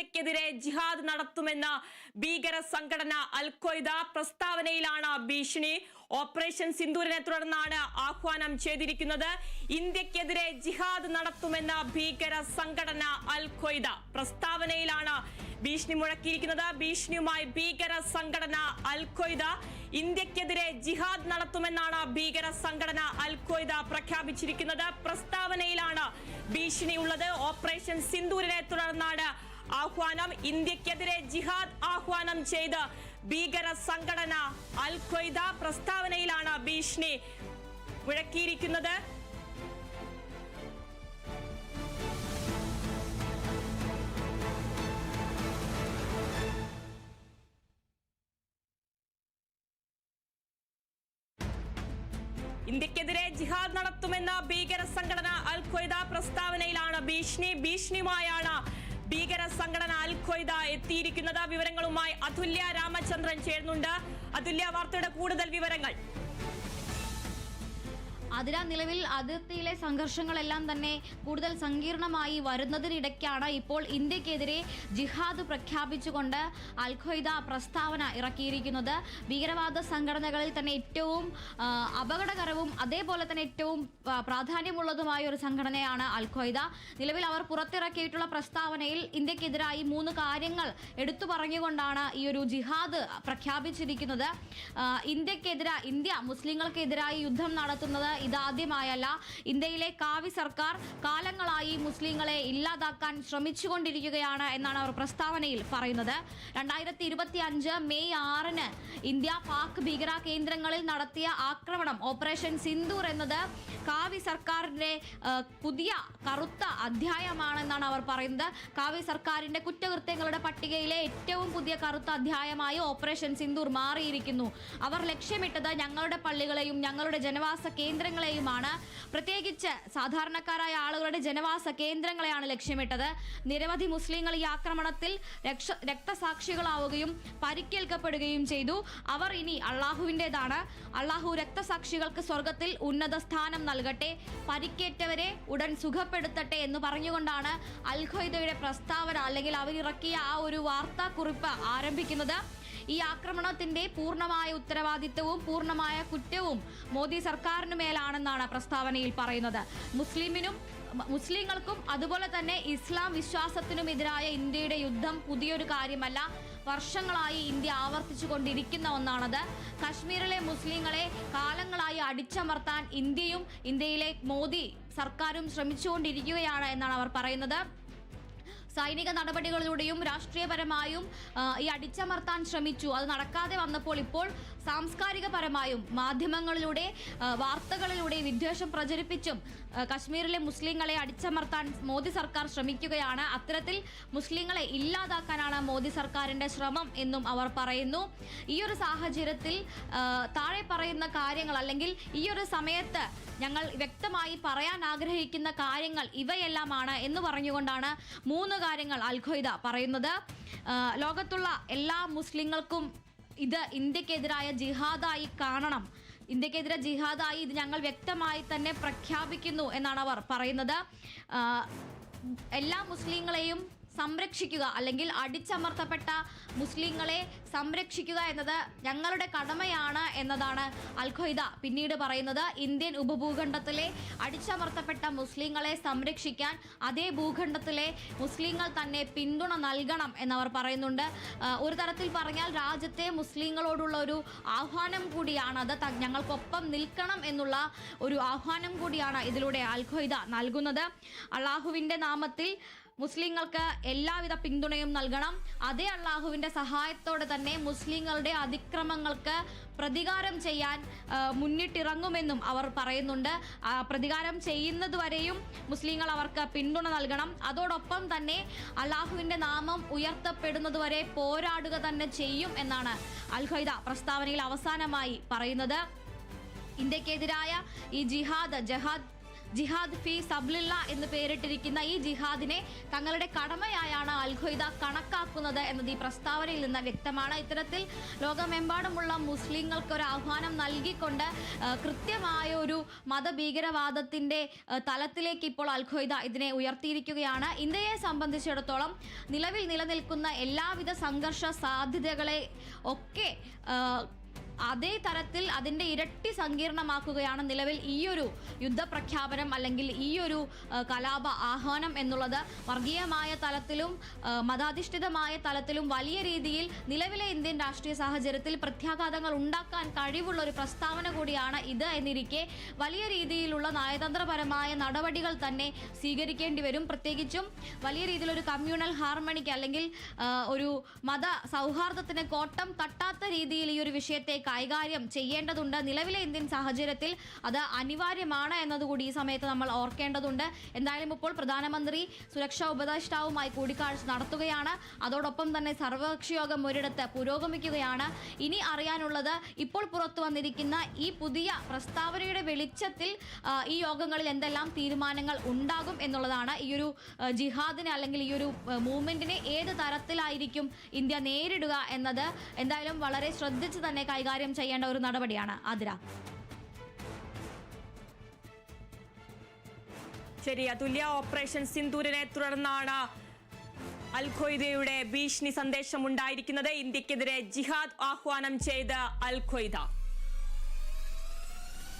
ഇന്ത്യക്കെതിരെ ജിഹാദ് നടത്തുമെന്ന ഭീകര സംഘടന അൽ ഖ്വയ്ദ പ്രസ്താവനയിലാണ് ഭീഷണി. ഓപ്പറേഷൻ സിന്ദൂരിനെ തുടർന്നാണ് ആഹ്വാനം ചെയ്തിരിക്കുന്നത്. ഇന്ത്യക്കെതിരെ ജിഹാദ് നടത്തുമെന്ന ഭീകര സംഘടന അൽ ഖ്വയ്ദ പ്രസ്താവനയിലാണ് ഭീഷണി മുഴക്കിയിരിക്കുന്നത്. ഭീഷണിയുമായി ഭീകര സംഘടന അൽ ഖ്വയ്ദ ഇന്ത്യക്കെതിരെ ജിഹാദ് നടത്തുമെന്നാണ് ഭീകര സംഘടന അൽ ഖ്വയ്ദ പ്രഖ്യാപിച്ചിരിക്കുന്നത്. പ്രസ്താവനയിലാണ് ഭീഷണിയുള്ളത്. ഓപ്പറേഷൻ സിന്ദൂരിനെ തുടർന്നാണ് ആഹ്വാനം. ഇന്ത്യക്കെതിരെ ജിഹാദ് ആഹ്വാനം ചെയ്ത് ഭീകര സംഘടന അൽ ഖ്വയ്ദ പ്രസ്താവനയിലാണ് ഭീഷണി മുഴക്കിയിരിക്കുന്നത്. ഇന്ത്യക്കെതിരെ ജിഹാദ് നടത്തുമെന്ന ഭീകര സംഘടന അൽ ഖ്വയ്ദ പ്രസ്താവനയിലാണ് ഭീഷണിയുമായാണ് ഭീകര സംഘടന അൽ ഖ്വയ്ദ എത്തിയിരിക്കുന്നത്. വിവരങ്ങളുമായി അതുല്യ രാമചന്ദ്രൻ ചേരുന്നുണ്ട്. അതുല്യ, വാർത്തയുടെ കൂടുതൽ വിവരങ്ങൾ. നിലവിൽ അതിർത്തിയിലെ സംഘർഷങ്ങളെല്ലാം തന്നെ കൂടുതൽ സങ്കീർണമായി വരുന്നതിനിടയ്ക്കാണ് ഇപ്പോൾ ഇന്ത്യക്കെതിരെ ജിഹാദ് പ്രഖ്യാപിച്ചുകൊണ്ട് അൽ ഖ്വയ്ദ പ്രസ്താവന ഇറക്കിയിരിക്കുന്നത്. ഭീകരവാദ സംഘടനകളിൽ തന്നെ ഏറ്റവും അപകടകരവും അതേപോലെ തന്നെ ഏറ്റവും പ്രാധാന്യമുള്ളതുമായ ഒരു സംഘടനയാണ് അൽ ഖ്വയ്ദ. നിലവിൽ അവർ പുറത്തിറക്കിയിട്ടുള്ള പ്രസ്താവനയിൽ ഇന്ത്യക്കെതിരായി 3 കാര്യങ്ങൾ എടുത്തു പറഞ്ഞുകൊണ്ടാണ് ഈ ഒരു ജിഹാദ് പ്രഖ്യാപിച്ചിരിക്കുന്നത്. ഇന്ത്യ മുസ്ലിങ്ങൾക്കെതിരായി യുദ്ധം നടത്തുന്നത് ഇതാദ്യമായല്ല. ഇന്ത്യയിലെ കാവി സർക്കാർ കാലങ്ങളായി മുസ്ലിങ്ങളെ ഇല്ലാതാക്കാൻ ശ്രമിച്ചുകൊണ്ടിരിക്കുകയാണ് എന്നാണ് അവർ പ്രസ്താവനയിൽ പറയുന്നത്. 2025 മെയ് 6 ഇന്ത്യ പാക് ഭീകര കേന്ദ്രങ്ങളിൽ നടത്തിയ ആക്രമണം ഓപ്പറേഷൻ സിന്ദൂർ എന്നത് കാവി സർക്കാരിന്റെ പുതിയ കറുത്ത അധ്യായമാണെന്നാണ് അവർ പറയുന്നത്. കാവി സർക്കാരിന്റെ കുറ്റകൃത്യങ്ങളുടെ പട്ടികയിലെ ഏറ്റവും പുതിയ കറുത്ത അധ്യായമായി ഓപ്പറേഷൻ സിന്ദൂർ മാറിയിരിക്കുന്നു. അവർ ലക്ഷ്യമിട്ടത് ഞങ്ങളുടെ പള്ളികളെയും ഞങ്ങളുടെ ജനവാസ കേന്ദ്രങ്ങളെയുമാണ്. പ്രത്യേകിച്ച് സാധാരണക്കാരായ ആളുകളുടെ ജനവാസ കേന്ദ്രങ്ങളെയാണ് ലക്ഷ്യമിട്ടത്. നിരവധി മുസ്ലിങ്ങൾ ഈ ആക്രമണത്തിൽ രക്തസാക്ഷികളാവുകയും പരിക്കേൽക്കപ്പെടുകയും ചെയ്തു. അവർ ഇനി അള്ളാഹുവിൻ്റെതാണ്. അള്ളാഹു രക്തസാക്ഷികൾക്ക് സ്വർഗത്തിൽ ഉന്നത സ്ഥാനം നൽകട്ടെ, പരിക്കേറ്റവരെ ഉടൻ സുഖപ്പെടുത്തട്ടെ എന്ന് പറഞ്ഞുകൊണ്ടാണ് അൽ ഖ്വയ്ദയുടെ പ്രസ്താവന അല്ലെങ്കിൽ അവരിറക്കിയ ആ ഒരു വാർത്താക്കുറിപ്പ് ആരംഭിക്കുന്നത്. ഈ ആക്രമണത്തിന്റെ പൂർണ്ണമായ ഉത്തരവാദിത്വവും പൂർണ്ണമായ കുറ്റവും മോദി സർക്കാരിന് മേലാണെന്നാണ് പ്രസ്താവനയിൽ പറയുന്നത്. മുസ്ലിങ്ങൾക്കും അതുപോലെ തന്നെ ഇസ്ലാം വിശ്വാസത്തിനുമെതിരായ ഇന്ത്യയുടെ യുദ്ധം പുതിയൊരു കാര്യമല്ല. വർഷങ്ങളായി ഇന്ത്യ ആവർത്തിച്ചു കൊണ്ടിരിക്കുന്ന ഒന്നാണത്. കശ്മീരിലെ മുസ്ലിങ്ങളെ കാലങ്ങളായി അടിച്ചമർത്താൻ ഇന്ത്യയും ഇന്ത്യയിലെ മോദി സർക്കാരും ശ്രമിച്ചുകൊണ്ടിരിക്കുകയാണ് എന്നാണ് അവർ പറയുന്നത്. സൈനിക നടപടികളിലൂടെയും രാഷ്ട്രീയപരമായും ഈ അടിച്ചമർത്താൻ ശ്രമിച്ചു. അത് നടക്കാതെ വന്നപ്പോൾ ഇപ്പോൾ സാംസ്കാരികപരമായും മാധ്യമങ്ങളിലൂടെ വാർത്തകളിലൂടെ വിദ്വേഷം പ്രചരിപ്പിച്ചും കശ്മീരിലെ മുസ്ലിങ്ങളെ അടിച്ചമർത്താൻ മോദി സർക്കാർ ശ്രമിക്കുകയാണ്. അത്തരത്തിൽ മുസ്ലിങ്ങളെ ഇല്ലാതാക്കാനാണ് മോദി സർക്കാരിൻ്റെ ശ്രമം എന്നും അവർ പറയുന്നു. ഈ ഒരു സാഹചര്യത്തിൽ താഴെ പറയുന്ന കാര്യങ്ങൾ അല്ലെങ്കിൽ ഈ ഒരു സമയത്ത് ഞങ്ങൾ വ്യക്തമായി പറയാൻ ആഗ്രഹിക്കുന്ന കാര്യങ്ങൾ ഇവയെല്ലാമാണ് എന്ന് പറഞ്ഞുകൊണ്ടാണ് 3 കാര്യങ്ങൾ അൽ ഖ്വയ്ദ പറയുന്നത്. ലോകത്തുള്ള എല്ലാ മുസ്ലിങ്ങൾക്കും ഇത് ഇന്ത്യക്കെതിരായ ജിഹാദായി കാണണം. ഇന്ത്യക്കെതിരെ ജിഹാദായി ഇത് ഞങ്ങൾ വ്യക്തമായി തന്നെ പ്രഖ്യാപിക്കുന്നു എന്നാണ് അവർ പറയുന്നത്. എല്ലാ മുസ്ലിങ്ങളെയും സംരക്ഷിക്കുക അല്ലെങ്കിൽ അടിച്ചമർത്തപ്പെട്ട മുസ്ലിങ്ങളെ സംരക്ഷിക്കുക എന്നത് ഞങ്ങളുടെ കടമയാണ് എന്നതാണ് അൽ ഖ്വയ്ദ പിന്നീട് പറയുന്നത്. ഇന്ത്യൻ ഉപഭൂഖണ്ഡത്തിലെ അടിച്ചമർത്തപ്പെട്ട മുസ്ലിങ്ങളെ സംരക്ഷിക്കാൻ അതേ ഭൂഖണ്ഡത്തിലെ മുസ്ലിങ്ങൾ തന്നെ പിന്തുണ നൽകണം എന്നവർ പറയുന്നുണ്ട്. ഒരു തരത്തിൽ പറഞ്ഞാൽ രാജ്യത്തെ മുസ്ലിങ്ങളോടുള്ള ഒരു ആഹ്വാനം കൂടിയാണ് അത്. ഞങ്ങൾക്കൊപ്പം നിൽക്കണം എന്നുള്ള ഒരു ആഹ്വാനം കൂടിയാണ് ഇതിലൂടെ അൽ ഖ്വയ്ദ നൽകുന്നത്. അള്ളാഹുവിൻ്റെ നാമത്തിൽ മുസ്ലിങ്ങൾക്ക് എല്ലാവിധ പിന്തുണയും നൽകണം. അതേ അള്ളാഹുവിൻ്റെ സഹായത്തോടെ തന്നെ മുസ്ലിങ്ങളുടെ അതിക്രമങ്ങൾക്ക് പ്രതികാരം ചെയ്യാൻ മുന്നിട്ടിറങ്ങുമെന്നും അവർ പറയുന്നുണ്ട്. പ്രതികാരം ചെയ്യുന്നതുവരെയും മുസ്ലിങ്ങൾ അവർക്ക് പിന്തുണ നൽകണം. അതോടൊപ്പം തന്നെ അള്ളാഹുവിൻ്റെ നാമം ഉയർത്തപ്പെടുന്നതുവരെ പോരാടുക തന്നെ ചെയ്യും എന്നാണ് അൽ ഖ്വയ്ദ പ്രസ്താവനയിൽ അവസാനമായി പറയുന്നത്. ഇന്ത്യക്കെതിരായ ഈ ജിഹാദ് ഫി സബ്ലില്ല എന്ന് പേരിട്ടിരിക്കുന്ന ഈ ജിഹാദിനെ തങ്ങളുടെ കടമയായാണ് അൽ ഖ്വയ്ദ കണക്കാക്കുന്നത് എന്നത് ഈ പ്രസ്താവനയിൽ നിന്ന് വ്യക്തമാണ്. ഇത്തരത്തിൽ ലോകമെമ്പാടുമുള്ള മുസ്ലിങ്ങൾക്ക് ഒരു ആഹ്വാനം നൽകിക്കൊണ്ട് കൃത്യമായ ഒരു മതഭീകരവാദത്തിന്റെ തലത്തിലേക്ക് ഇപ്പോൾ അൽ ഖ്വയ്ദ ഇതിനെ ഉയർത്തിയിരിക്കുകയാണ്. ഇന്ത്യയെ സംബന്ധിച്ചിടത്തോളം നിലവിൽ നിലനിൽക്കുന്ന എല്ലാവിധ സംഘർഷ സാധ്യതകളെ ഒക്കെ അതേ തരത്തിൽ അതിൻ്റെ ഇരട്ടി സങ്കീർണമാക്കുകയാണ് നിലവിൽ ഈയൊരു യുദ്ധപ്രഖ്യാപനം അല്ലെങ്കിൽ ഈയൊരു കലാപ ആഹ്വാനം എന്നുള്ളത്. വർഗീയമായ തലത്തിലും മതാധിഷ്ഠിതമായ തലത്തിലും വലിയ രീതിയിൽ നിലവിലെ ഇന്ത്യൻ രാഷ്ട്രീയ സാഹചര്യത്തിൽ പ്രത്യാഘാതങ്ങൾ ഉണ്ടാക്കാൻ കഴിവുള്ള ഒരു പ്രസ്താവന കൂടിയാണ് ഇത് എന്നിരിക്കെ വലിയ രീതിയിലുള്ള നയതന്ത്രപരമായ നടപടികൾ തന്നെ സ്വീകരിക്കേണ്ടി വരും. പ്രത്യേകിച്ചും വലിയ രീതിയിലൊരു കമ്മ്യൂണൽ ഹാർമണിക്ക് അല്ലെങ്കിൽ ഒരു മത സൗഹാർദ്ദത്തിന് കോട്ടം തട്ടാത്ത രീതിയിൽ ഈ ഒരു വിഷയത്തെ കൈകാര്യം ചെയ്യേണ്ടതുണ്ട്. നിലവിലെ ഇന്ത്യൻ സാഹചര്യത്തിൽ അത് അനിവാര്യമാണ് എന്നതുകൂടി ഈ സമയത്ത് നമ്മൾ ഓർക്കേണ്ടതുണ്ട്. എന്തായാലും ഇപ്പോൾ പ്രധാനമന്ത്രി സുരക്ഷാ ഉപദേഷ്ടാവുമായി കൂടിക്കാഴ്ച നടത്തുകയാണ്. അതോടൊപ്പം തന്നെ സർവകക്ഷി യോഗം ഒരിടത്ത് പുരോഗമിക്കുകയാണ്. ഇനി അറിയാനുള്ളത് ഇപ്പോൾ പുറത്തു വന്നിരിക്കുന്ന ഈ പുതിയ പ്രസ്താവനയുടെ വെളിച്ചത്തിൽ ഈ യോഗങ്ങളിൽ എന്തെല്ലാം തീരുമാനങ്ങൾ ഉണ്ടാകും എന്നുള്ളതാണ്. ഈ ഒരു ജിഹാദിനെ അല്ലെങ്കിൽ ഈ ഒരു മൂവ്മെന്റിനെ ഏത് തരത്തിലായിരിക്കും ഇന്ത്യ നേരിടുക എന്നത് എന്തായാലും വളരെ ശ്രദ്ധിച്ച് തന്നെ കൈകാര്യം ചെയ്യേണ്ട ഒരു നടപടിയാണ്. ആതിര. ശരി അതുല്യ, ഓപ്പറേഷൻ സിന്ദൂരിനെ തുടർന്നാണ് അൽ ഖ്വയ്ദയുടെ ഭീഷണി സന്ദേശം ഉണ്ടായിരിക്കുന്നത്. ഇന്ത്യക്കെതിരെ ജിഹാദ് ആഹ്വാനം ചെയ്ത് അൽ ഖ്വയ്ദ.